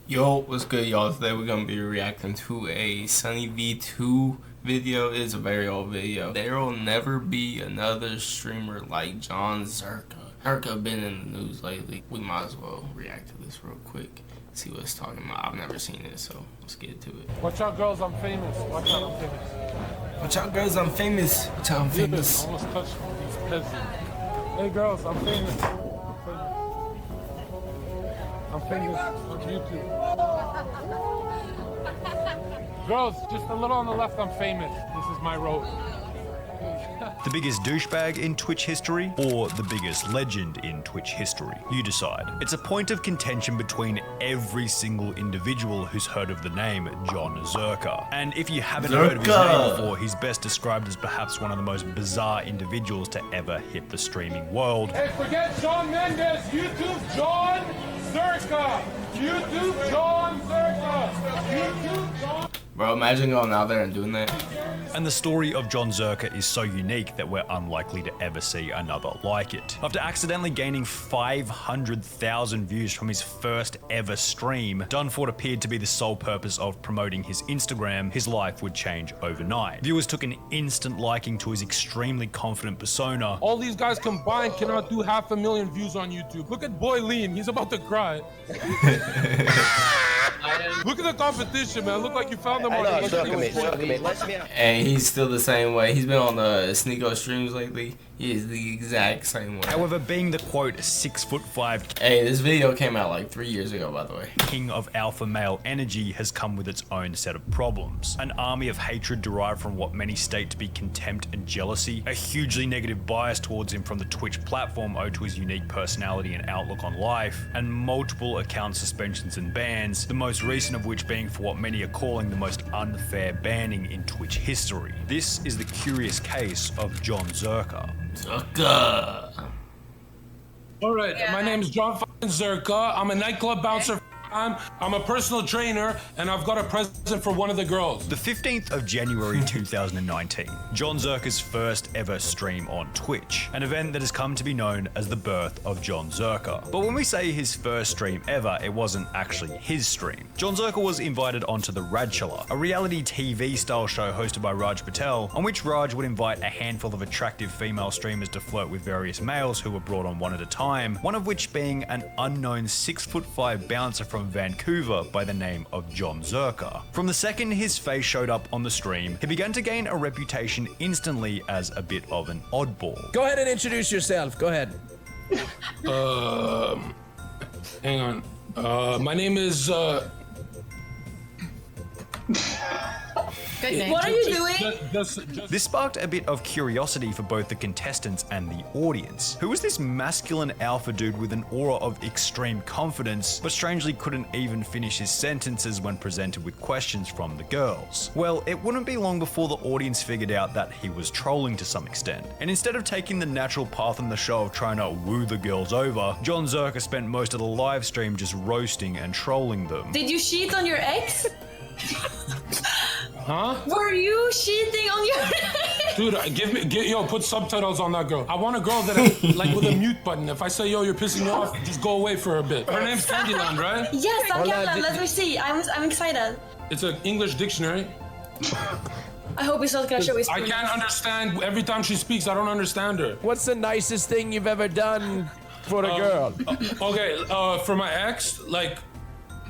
Yo, what's good, y'all? Today we're gonna be reacting to a Sunny V2 video. It's a very old video. There will never be another streamer like John Zherka. Zherka been in the news lately. We might as well react to this real quick. See what it's talking about. I've never seen it, so let's get to it. Watch out, girls, I'm famous. Watch out, I'm famous. Watch out, girls, I'm famous. Watch out, I'm famous. I almost touched these peasants. Hey, girls, I'm famous. I'm famous on YouTube. Girls, just a little on the left, I'm famous. This is my road. The biggest douchebag in Twitch history or the biggest legend in Twitch history? You decide. It's a point of contention between every single individual who's heard of the name John Zherka. And if you haven't heard of his name before, he's best described as perhaps one of the most bizarre individuals to ever hit the streaming world. Hey, forget John Mendes, YouTube John Zherka! YouTube John Zherka! YouTube John... Bro, imagine going out there and doing that. And the story of John Zherka is so unique that we're unlikely to ever see another like it. After accidentally gaining 500,000 views from his first ever stream, done for what appeared to be the sole purpose of promoting his Instagram, his life would change overnight. Viewers took an instant liking to his extremely confident persona. All these guys combined cannot do 500,000 views on YouTube. Look at Boy Lean, he's about to cry. Look at the competition, man. Look like you found them on And he's still the same way. He's been on the Sneeko streams lately. He is the exact same way. However, being the quote 6'5" Hey, this video came out like 3 years ago, by the way. king of alpha male energy has come with its own set of problems. An army of hatred derived from what many state to be contempt and jealousy, a hugely negative bias towards him from the Twitch platform owed to his unique personality and outlook on life, and multiple account suspensions and bans, the most recent of which being for what many are calling the most unfair banning in Twitch history. This is the curious case of John Zherka. Zherka. Alright, my name is John Zherka. I'm a nightclub bouncer. I'm a personal trainer, and I've got a present for one of the girls. The 15th of January 2019, John Zherka's first ever stream on Twitch, an event that has come to be known as the birth of John Zherka. But when we say his first stream ever, it wasn't actually his stream. John Zherka was invited onto the Radchala, a reality TV style show hosted by Raj Patel, on which Raj would invite a handful of attractive female streamers to flirt with various males who were brought on one at a time, one of which being an unknown 6'5" bouncer from Vancouver by the name of John Zherka. From the second his face showed up on the stream, he began to gain a reputation instantly as a bit of an oddball. Go ahead and introduce yourself. Go ahead. Hang on. My name is, What are you doing? This sparked a bit of curiosity for both the contestants and the audience. Who was this masculine alpha dude with an aura of extreme confidence, but strangely couldn't even finish his sentences when presented with questions from the girls? Well, it wouldn't be long before the audience figured out that he was trolling to some extent. And instead of taking the natural path in the show of trying to woo the girls over, John Zherka spent most of the live stream just roasting and trolling them. Did you cheat on your ex? huh? Were you cheating on your Dude, put subtitles on that girl. I want a girl that, like, with a mute button. If I say, yo, you're pissing me off, just go away for a bit. Her name's Candyland, right? Yes, Candyland. Let me see. I'm excited. It's an English dictionary. I hope he's not gonna show his I can't understand. Every time she speaks, I don't understand her. What's the nicest thing you've ever done for a girl? Okay, for my ex, like,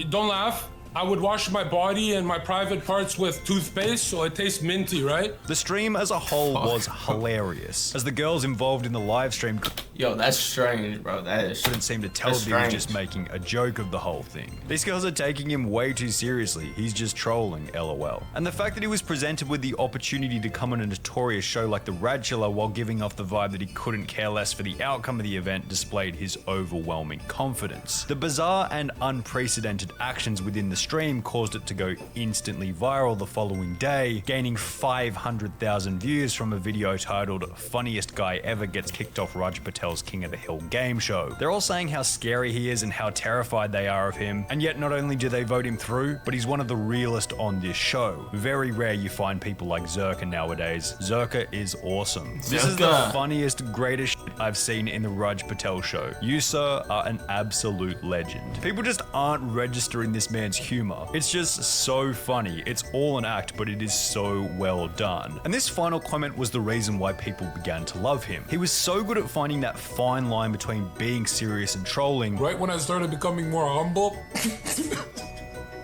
don't laugh. I would wash my body and my private parts with toothpaste so it tastes minty, right? The stream as a whole was hilarious, as the girls involved in the live stream Yo, that's strange, bro. That is couldn't seem to tell if he was just making a joke of the whole thing. These girls are taking him way too seriously. He's just trolling, lol. And the fact that he was presented with the opportunity to come on a notorious show like the Radchala while giving off the vibe that he couldn't care less for the outcome of the event displayed his overwhelming confidence. The bizarre and unprecedented actions within the stream caused it to go instantly viral the following day, gaining 500,000 views from a video titled "Funniest Guy Ever Gets Kicked Off Raj Patel's King of the Hill game show." They're all saying how scary he is and how terrified they are of him, and yet not only do they vote him through, but he's one of the realest on this show. Very rare you find people like Zherka nowadays. Zherka is awesome. This is the funniest, greatest shit I've seen in the Raj Patel show. You, sir, are an absolute legend. People just aren't registering this man's humor. It's just so funny. It's all an act, but it is so well done. And this final comment was the reason why people began to love him. He was so good at finding that fine line between being serious and trolling. Right when I started becoming more humble,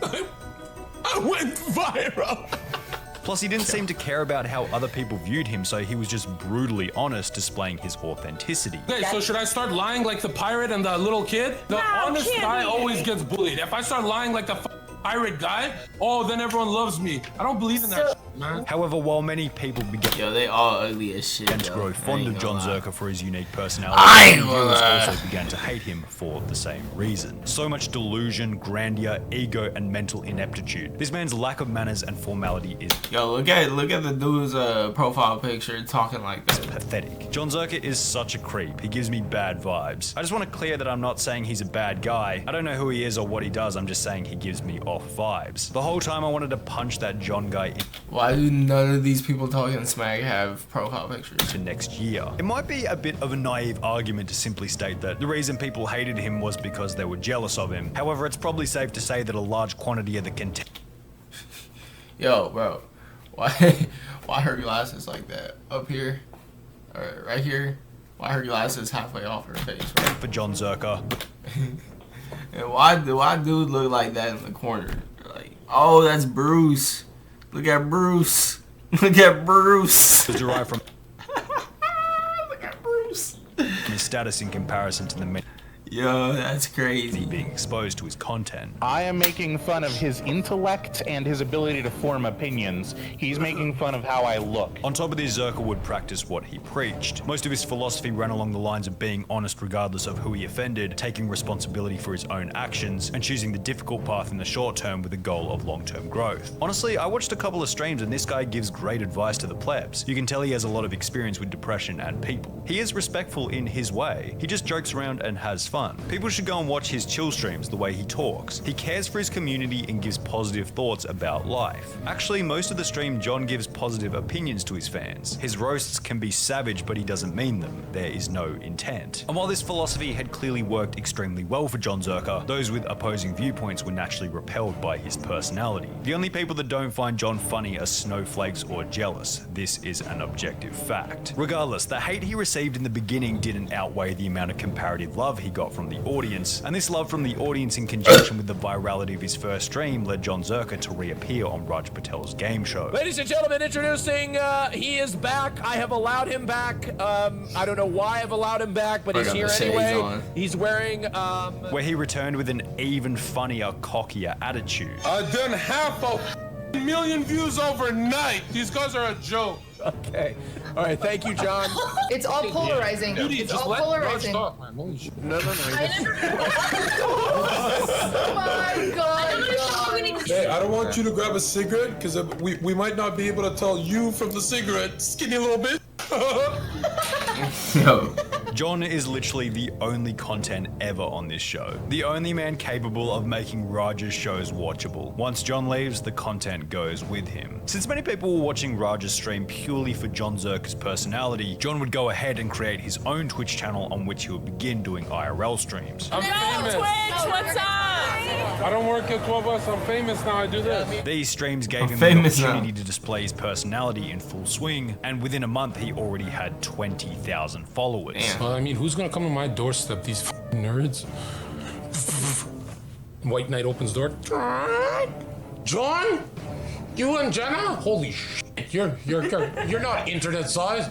I went viral. Plus, he didn't seem to care about how other people viewed him, so he was just brutally honest, displaying his authenticity. Okay, so should I start lying like the pirate and the little kid? The honest guy always gets bullied. If I start lying like the pirate guy, oh, then everyone loves me. I don't believe in that shit, man. However, while many people began they all ugly as shit. to grow fond of John Zherka for his unique personality, viewers also began to hate him for the same reason. So much delusion, grandeur, ego, and mental ineptitude. This man's lack of manners and formality is look at the dude's profile picture talking like that. pathetic. John Zherka is such a creep. He gives me bad vibes. I just want to clear that I'm not saying he's a bad guy. I don't know who he is or what he does. I'm just saying he gives me off vibes. The whole time I wanted to punch that John guy in. Why do none of these people talking smack have profile pictures? To next year. It might be a bit of a naive argument to simply state that the reason people hated him was because they were jealous of him. However, it's probably safe to say that a large quantity of the content. Yo, bro, why are her glasses like that? Up here, or right here? Why are her glasses halfway off her face? Right? For John Zherka. And why dude look like that in the corner? Like, oh, that's Bruce. Look at Bruce. Look at Bruce. Was derived from Look at Bruce. his status in comparison to the men Yo, that's crazy. being exposed to his content. I am making fun of his intellect and his ability to form opinions. He's making fun of how I look. On top of this, Zherka would practice what he preached. Most of his philosophy ran along the lines of being honest regardless of who he offended, taking responsibility for his own actions, and choosing the difficult path in the short term with the goal of long-term growth. Honestly, I watched a couple of streams and this guy gives great advice to the plebs. You can tell he has a lot of experience with depression and people. He is respectful in his way. He just jokes around and has fun. People should go and watch his chill streams, the way he talks. He cares for his community and gives positive thoughts about life. Actually, most of the stream, John gives positive opinions to his fans. His roasts can be savage, but he doesn't mean them. There is no intent. And while this philosophy had clearly worked extremely well for John Zherka, those with opposing viewpoints were naturally repelled by his personality. The only people that don't find John funny are snowflakes or jealous. This is an objective fact. Regardless, the hate he received in the beginning didn't outweigh the amount of comparative love he got from the audience, and this love from the audience in conjunction with the virality of his first stream led John Zherka to reappear on Raj Patel's game show. Ladies and gentlemen, introducing, he is back. I have allowed him back. I don't know why I've allowed him back, but he's here anyway. He's wearing, where he returned with an even funnier, cockier attitude. I've done half a million views overnight. These guys are a joke. okay. All right, thank you, John. It's all polarizing. Dude, It's just all let polarizing. Raj talk, man. Holy shit. No. Oh my god. Hey, I don't want you to grab a cigarette because we might not be able to tell you from the cigarette, skinny little bitch. Yo. John is literally the only content ever on this show. The only man capable of making Raj's shows watchable. Once John leaves, the content goes with him. Since many people were watching Raj's stream purely for John Zherka's personality, John would go ahead and create his own Twitch channel on which he would begin doing IRL streams. I'm famous. Twitch, what's up? I don't work at 12 I'm famous now. I do this. These streams gave him the opportunity to display his personality in full swing, and within a month he already had 20,000 followers. Damn. Well, I mean, who's gonna come to my doorstep? These nerds. White Knight opens door. John, you and Jenna? Holy shit! You're not internet size.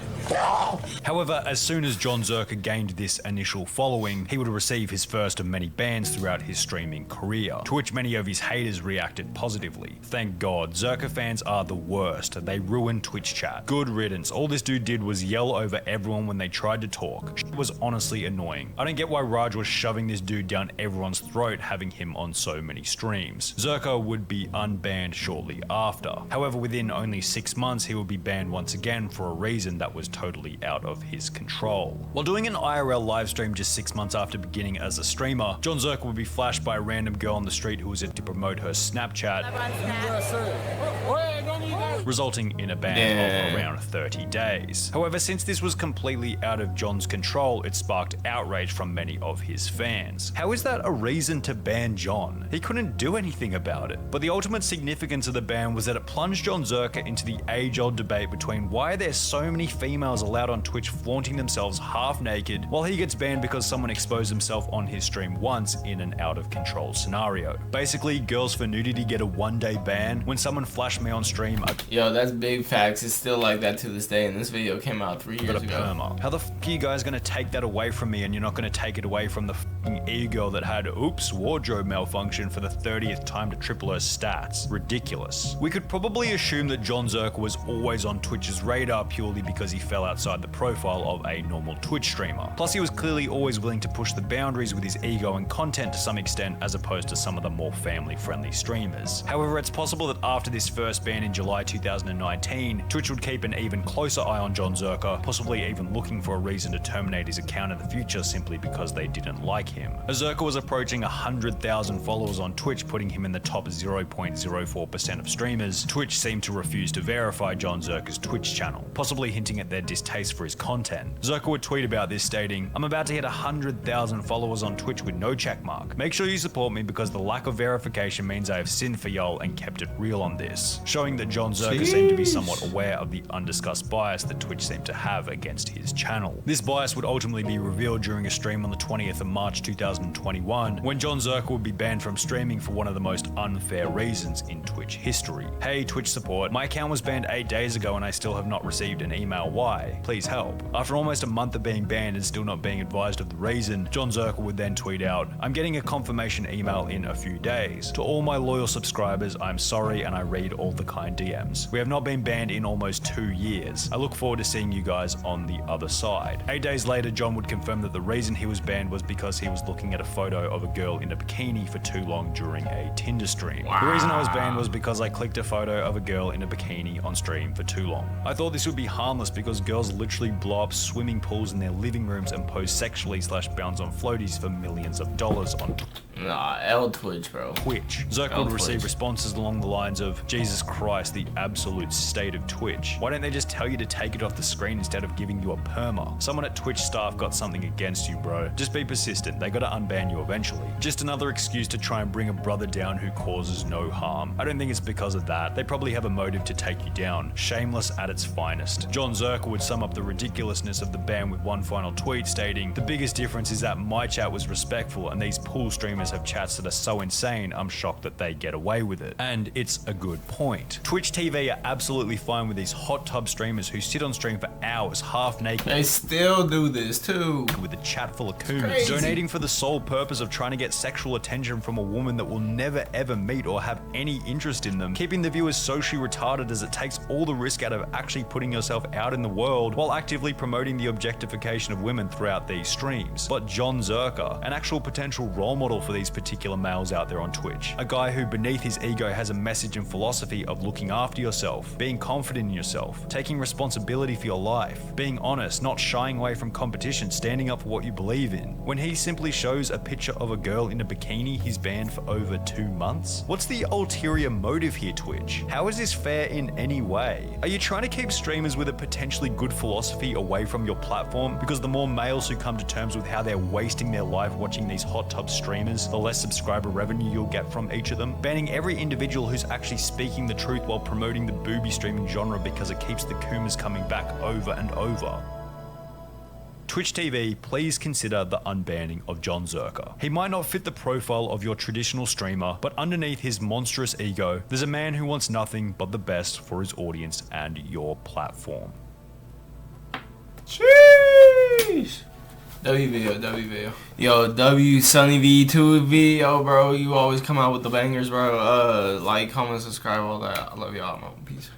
However, as soon as John Zherka gained this initial following, he would receive his first of many bans throughout his streaming career, to which many of his haters reacted positively. Thank God, Zherka fans are the worst. They ruin Twitch chat. Good riddance. All this dude did was yell over everyone when they tried to talk. It was honestly annoying. I don't get why Raj was shoving this dude down everyone's throat having him on so many streams. Zherka would be unbanned shortly after. However, within only 6 months, he would be banned once again for a reason that was totally out of his control. While doing an IRL livestream just 6 months after beginning as a streamer, John Zherka would be flashed by a random girl on the street who was there to promote her Snapchat, resulting in a ban of around 30 days. However, since this was completely out of John's control, it sparked outrage from many of his fans. How is that a reason to ban John? He couldn't do anything about it. But the ultimate significance of the ban was that it plunged John Zherka into the age-old debate between why there's so many females allowed on Twitch flaunting themselves half naked, while he gets banned because someone exposed himself on his stream once in an out-of-control scenario. Basically, girls for nudity get a 1-day ban. When someone flashed me on stream, yo, that's big facts. It's still like that to this day, and this video came out 3 years ago. Perma. How the f are you guys gonna take that away from me, and you're not gonna take it away from the f***ing e-girl that had oops wardrobe malfunction for the 30th time to triple her stats? Ridiculous. We could probably assume that John Zherka was always on Twitch's radar purely because he fell outside the profile of a normal Twitch streamer. Plus, he was clearly always willing to push the boundaries with his ego and content to some extent, as opposed to some of the more family-friendly streamers. However, it's possible that after this first ban in July 2019, Twitch would keep an even closer eye on John Zherka, possibly even looking for a reason to terminate his account in the future simply because they didn't like him. As Zherka was approaching 100,000 followers on Twitch, putting him in the top 0.04% of streamers, Twitch seemed to refuse to verify John Zherka's Twitch channel, possibly hinting at their distaste for his content. Zherka would tweet about this stating, "I'm about to hit 100,000 followers on Twitch with no checkmark. Make sure you support me because the lack of verification means I have sinned for y'all and kept it real on this," showing that John Zherka seemed to be somewhat aware of the undiscussed bias that Twitch seemed to have against his channel. This bias would ultimately be revealed during a stream on the 20th of March 2021, when John Zherka would be banned from streaming for one of the most unfair reasons in Twitch history. Hey Twitch support, my account was banned 8 days ago and I still have not received an email. Why? Please help. After almost a month of being banned and still not being advised of the reason, John Zherka would then tweet out, "I'm getting a confirmation email in a few days. To all my loyal subscribers, I'm sorry and I read all the kind DMs. We have not been banned in almost 2 years. I look forward to seeing you guys on the other side." 8 days later, John would confirm that the reason he was banned was because he was looking at a photo of a girl in a bikini for too long during a Tinder stream. Wow. The reason I was banned was because I clicked a photo of a girl in a bikini on stream for too long. I thought this would be harmless because girls literally blow up swimming pools in their living rooms and pose sexually / bounce on floaties for millions of dollars on Nah, L Twitch, bro. Twitch. Zherka would receive responses along the lines of, "Jesus Christ, the absolute state of Twitch. Why don't they just tell you to take it off the screen instead of giving you a perma? Someone at Twitch staff got something against you, bro. Just be persistent. They gotta unban you eventually. Just another excuse to try and bring a brother down who causes no harm. I don't think it's because of that. They probably have a motive to take you down. Shameless at its finest." John Zherka would sum up the ridiculousness of the ban with one final tweet stating, "The biggest difference is that my chat was respectful and these pool streamers have chats that are so insane, I'm shocked that they get away with it." And it's a good point. Twitch TV are absolutely fine with these hot tub streamers who sit on stream for hours half naked. They still do this too. With a chat full of coons, donating for the sole purpose of trying to get sexual attention from a woman that will never ever meet or have any interest in them, keeping the viewers socially retarded as it takes all the risk out of actually putting yourself out in the world while actively promoting the objectification of women throughout these streams. But John Zherka, an actual potential role model for these particular males out there on Twitch, a guy who beneath his ego has a message and philosophy of looking after yourself, being confident in yourself, taking responsibility for your life, being honest, not shying away from competition, standing up for what you believe in. When he simply shows a picture of a girl in a bikini, he's banned for over 2 months? What's the ulterior motive here, Twitch? How is this fair in any way? Are you trying to keep streamers with a potentially good philosophy away from your platform? Because the more males who come to terms with how they're wasting their life watching these hot tub streamers, the less subscriber revenue you'll get from each of them. Banning every individual who's actually speaking the truth while promoting the booby streaming genre because it keeps the Kumas coming back over and over. Twitch TV, please consider the unbanning of John Zherka. He might not fit the profile of your traditional streamer, but underneath his monstrous ego, there's a man who wants nothing but the best for his audience and your platform. Sheesh. W video. Yo, W Sunny V2 video, bro. You always come out with the bangers, bro. Like, comment, subscribe, all that. I love y'all, man. Peace.